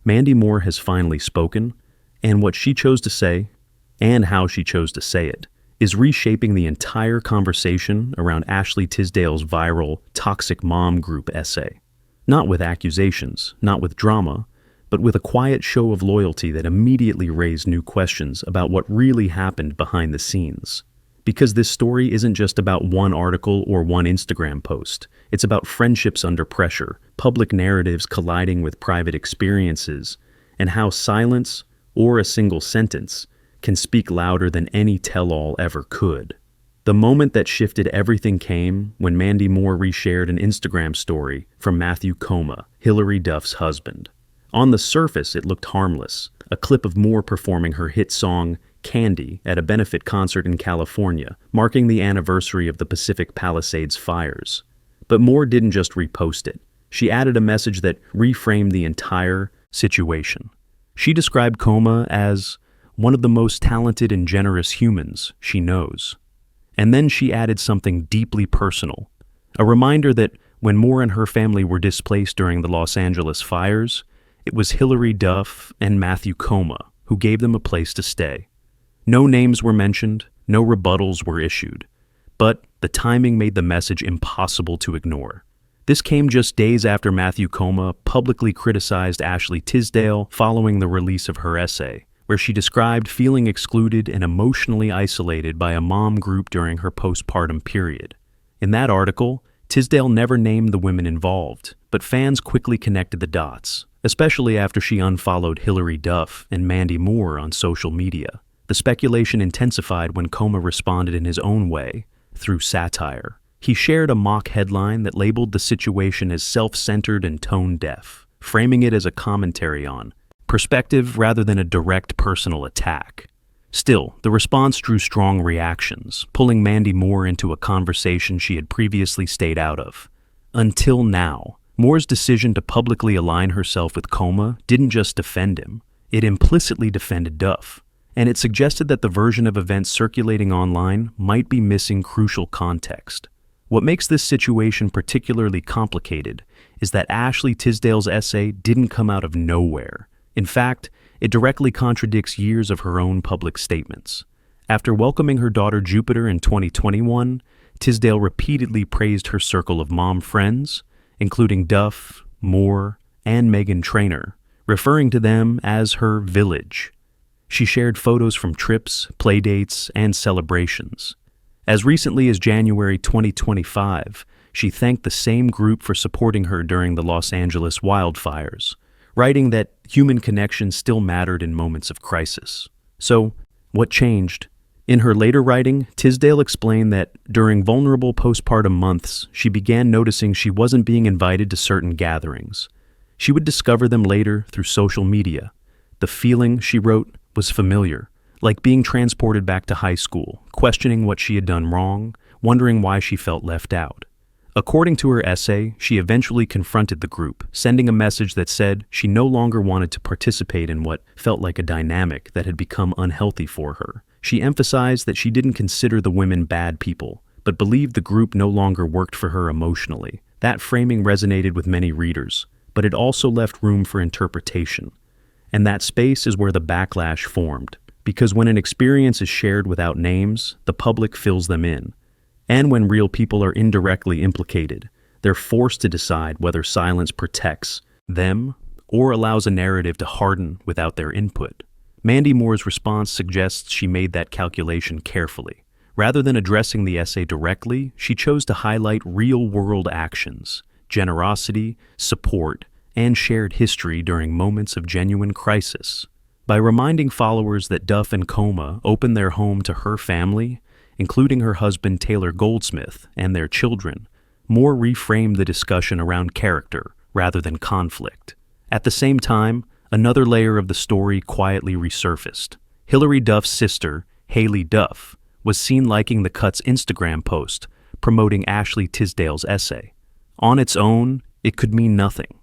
Mandy Moore has finally spoken, and what she chose to say, and how she chose to say it, is reshaping the entire conversation around Ashley Tisdale's viral Toxic Mom Group essay. Not with accusations, not with drama, but with a quiet show of loyalty that immediately raised new questions about what really happened behind the scenes. Because this story isn't just about one article or one Instagram post. It's about friendships under pressure, public narratives colliding with private experiences, and how silence, or a single sentence, can speak louder than any tell-all ever could. The moment that shifted everything came when Mandy Moore reshared an Instagram story from Matthew Coma, Hilary Duff's husband. On the surface, it looked harmless, a clip of Moore performing her hit song, Candy, at a benefit concert in California, marking the anniversary of the Pacific Palisades fires. But Moore didn't just repost it. She added a message that reframed the entire situation. She described Coma as one of the most talented and generous humans she knows. And then she added something deeply personal, a reminder that when Moore and her family were displaced during the Los Angeles fires, it was Hilary Duff and Matthew Coma who gave them a place to stay. No names were mentioned, no rebuttals were issued, but the timing made the message impossible to ignore. This came just days after Matthew Coma publicly criticized Ashley Tisdale following the release of her essay, where she described feeling excluded and emotionally isolated by a mom group during her postpartum period. In that article, Tisdale never named the women involved, but fans quickly connected the dots, especially after she unfollowed Hilary Duff and Mandy Moore on social media. The speculation intensified when Coma responded in his own way, through satire. He shared a mock headline that labeled the situation as self-centered and tone-deaf, framing it as a commentary on perspective rather than a direct personal attack. Still, the response drew strong reactions, pulling Mandy Moore into a conversation she had previously stayed out of. Until now, Moore's decision to publicly align herself with Coma didn't just defend him, it implicitly defended Duff. And it suggested that the version of events circulating online might be missing crucial context. What makes this situation particularly complicated is that Ashley Tisdale's essay didn't come out of nowhere. In fact, it directly contradicts years of her own public statements. After welcoming her daughter Jupiter in 2021, Tisdale repeatedly praised her circle of mom friends, including Duff, Moore, and Meghan Trainor, referring to them as her village. She shared photos from trips, playdates, and celebrations. As recently as January 2025, she thanked the same group for supporting her during the Los Angeles wildfires, writing that human connection still mattered in moments of crisis. So, what changed? In her later writing, Tisdale explained that during vulnerable postpartum months, she began noticing she wasn't being invited to certain gatherings. She would discover them later through social media. The feeling, she wrote, was familiar, like being transported back to high school, questioning what she had done wrong, wondering why she felt left out. According to her essay, she eventually confronted the group, sending a message that said she no longer wanted to participate in what felt like a dynamic that had become unhealthy for her. She emphasized that she didn't consider the women bad people, but believed the group no longer worked for her emotionally. That framing resonated with many readers, but it also left room for interpretation. And that space is where the backlash formed, because when an experience is shared without names, the public fills them in. And when real people are indirectly implicated, they're forced to decide whether silence protects them or allows a narrative to harden without their input. Mandy Moore's response suggests she made that calculation carefully. Rather than addressing the essay directly, she chose to highlight real-world actions, generosity, support, and shared history during moments of genuine crisis. By reminding followers that Duff and Coma opened their home to her family, including her husband Taylor Goldsmith and their children, Moore reframed the discussion around character rather than conflict. At the same time, another layer of the story quietly resurfaced. Hilary Duff's sister, Haley Duff, was seen liking the Cut's Instagram post promoting Ashley Tisdale's essay. On its own, it could mean nothing.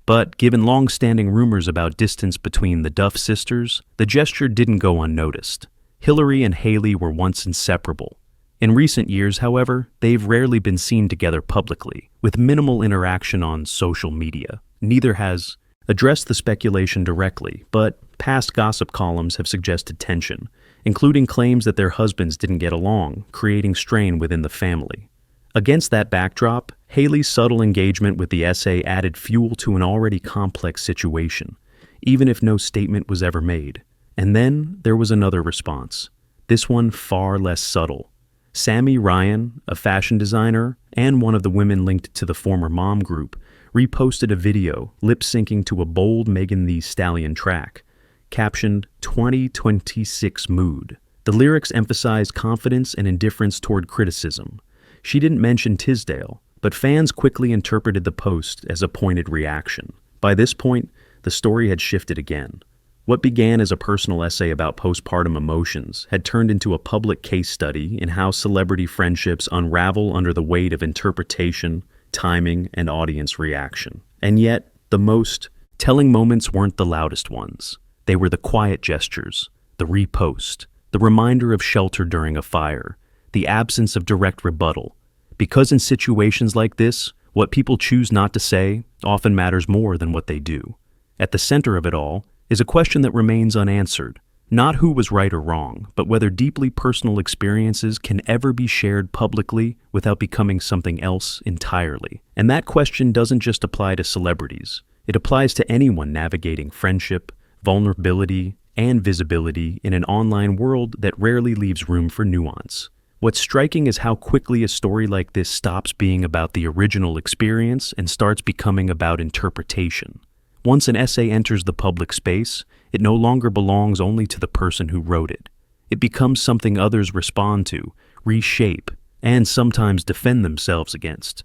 But given long-standing rumors about distance between the Duff sisters, the gesture didn't go unnoticed. Hilary and Haley were once inseparable. In recent years, however, they've rarely been seen together publicly, with minimal interaction on social media. Neither has addressed the speculation directly, but past gossip columns have suggested tension, including claims that their husbands didn't get along, creating strain within the family. Against that backdrop, Haley's subtle engagement with the essay added fuel to an already complex situation, even if no statement was ever made. And then there was another response, this one far less subtle. Sammy Ryan, a fashion designer and one of the women linked to the former mom group, reposted a video lip-syncing to a bold Megan Thee Stallion track, captioned 2026 Mood. The lyrics emphasized confidence and indifference toward criticism. She didn't mention Tisdale, but fans quickly interpreted the post as a pointed reaction. By this point, the story had shifted again. What began as a personal essay about postpartum emotions had turned into a public case study in how celebrity friendships unravel under the weight of interpretation, timing, and audience reaction. And yet, the most telling moments weren't the loudest ones. They were the quiet gestures, the repost, the reminder of shelter during a fire, the absence of direct rebuttal. Because in situations like this, what people choose not to say often matters more than what they do. At the center of it all is a question that remains unanswered. Not who was right or wrong, but whether deeply personal experiences can ever be shared publicly without becoming something else entirely. And that question doesn't just apply to celebrities. It applies to anyone navigating friendship, vulnerability, and visibility in an online world that rarely leaves room for nuance. What's striking is how quickly a story like this stops being about the original experience and starts becoming about interpretation. Once an essay enters the public space, it no longer belongs only to the person who wrote it. It becomes something others respond to, reshape, and sometimes defend themselves against,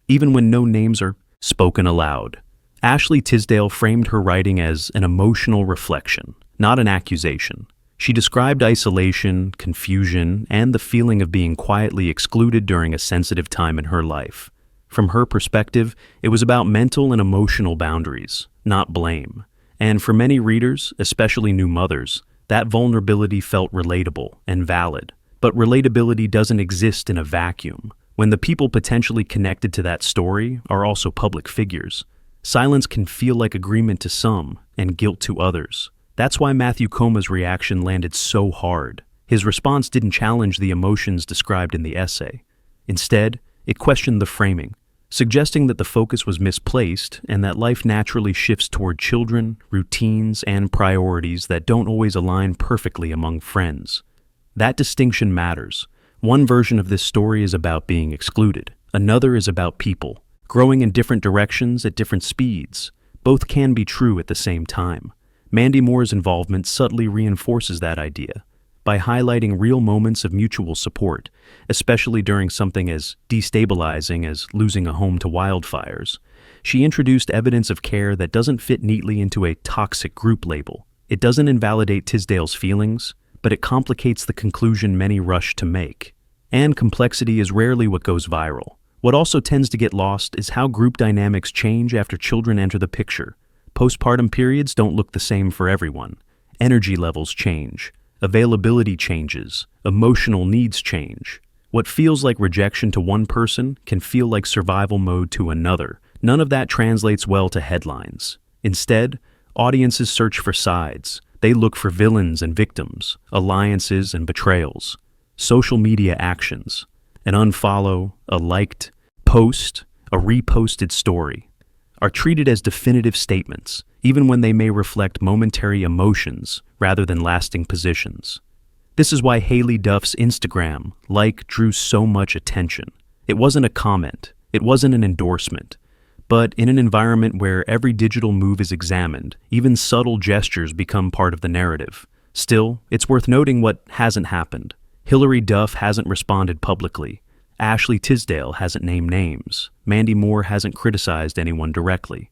even when no names are spoken aloud. Ashley Tisdale framed her writing as an emotional reflection, not an accusation. She described isolation, confusion, and the feeling of being quietly excluded during a sensitive time in her life. From her perspective, it was about mental and emotional boundaries, not blame. And for many readers, especially new mothers, that vulnerability felt relatable and valid. But relatability doesn't exist in a vacuum. When the people potentially connected to that story are also public figures, silence can feel like agreement to some and guilt to others. That's why Matthew Coma's reaction landed so hard. His response didn't challenge the emotions described in the essay. Instead, it questioned the framing, suggesting that the focus was misplaced and that life naturally shifts toward children, routines, and priorities that don't always align perfectly among friends. That distinction matters. One version of this story is about being excluded. Another is about people, growing in different directions at different speeds. Both can be true at the same time. Mandy Moore's involvement subtly reinforces that idea by highlighting real moments of mutual support, especially during something as destabilizing as losing a home to wildfires. She introduced evidence of care that doesn't fit neatly into a toxic group label. It doesn't invalidate Tisdale's feelings, but it complicates the conclusion many rush to make. And complexity is rarely what goes viral. What also tends to get lost is how group dynamics change after children enter the picture. Postpartum periods don't look the same for everyone. Energy levels change, availability changes, emotional needs change. What feels like rejection to one person can feel like survival mode to another. None of that translates well to headlines. Instead, audiences search for sides. They look for villains and victims, alliances and betrayals. Social media actions, an unfollow, a liked post, a reposted story, are treated as definitive statements, even when they may reflect momentary emotions rather than lasting positions. This is why Haley Duff's Instagram like drew so much attention. It wasn't a comment, it wasn't an endorsement, but in an environment where every digital move is examined, even subtle gestures become part of the narrative. Still, it's worth noting what hasn't happened. Hilary Duff hasn't responded publicly. Ashley Tisdale hasn't named names. Mandy Moore hasn't criticized anyone directly.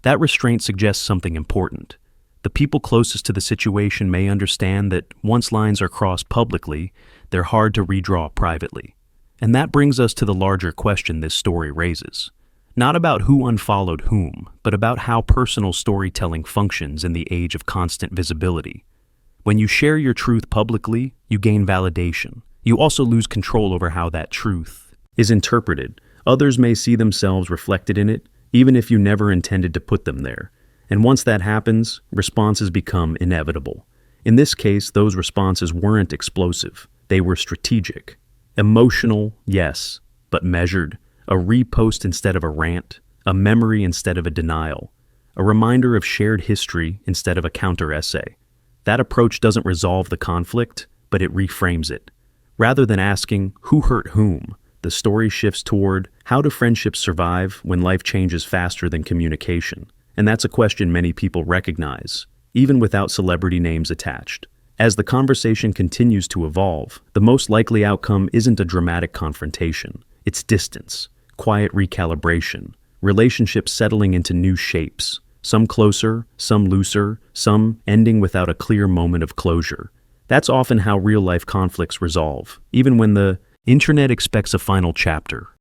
That restraint suggests something important. The people closest to the situation may understand that once lines are crossed publicly, they're hard to redraw privately. And that brings us to the larger question this story raises. Not about who unfollowed whom, but about how personal storytelling functions in the age of constant visibility. When you share your truth publicly, you gain validation. You also lose control over how that truth is interpreted. Others may see themselves reflected in it, even if you never intended to put them there. And once that happens, responses become inevitable. In this case, those responses weren't explosive. They were strategic. Emotional, yes, but measured. A repost instead of a rant. A memory instead of a denial. A reminder of shared history instead of a counter-essay. That approach doesn't resolve the conflict, but it reframes it. Rather than asking, who hurt whom, the story shifts toward, how do friendships survive when life changes faster than communication? And that's a question many people recognize, even without celebrity names attached. As the conversation continues to evolve, the most likely outcome isn't a dramatic confrontation. It's distance, quiet recalibration, relationships settling into new shapes, some closer, some looser, some ending without a clear moment of closure. That's often how real-life conflicts resolve, even when the internet expects a final chapter.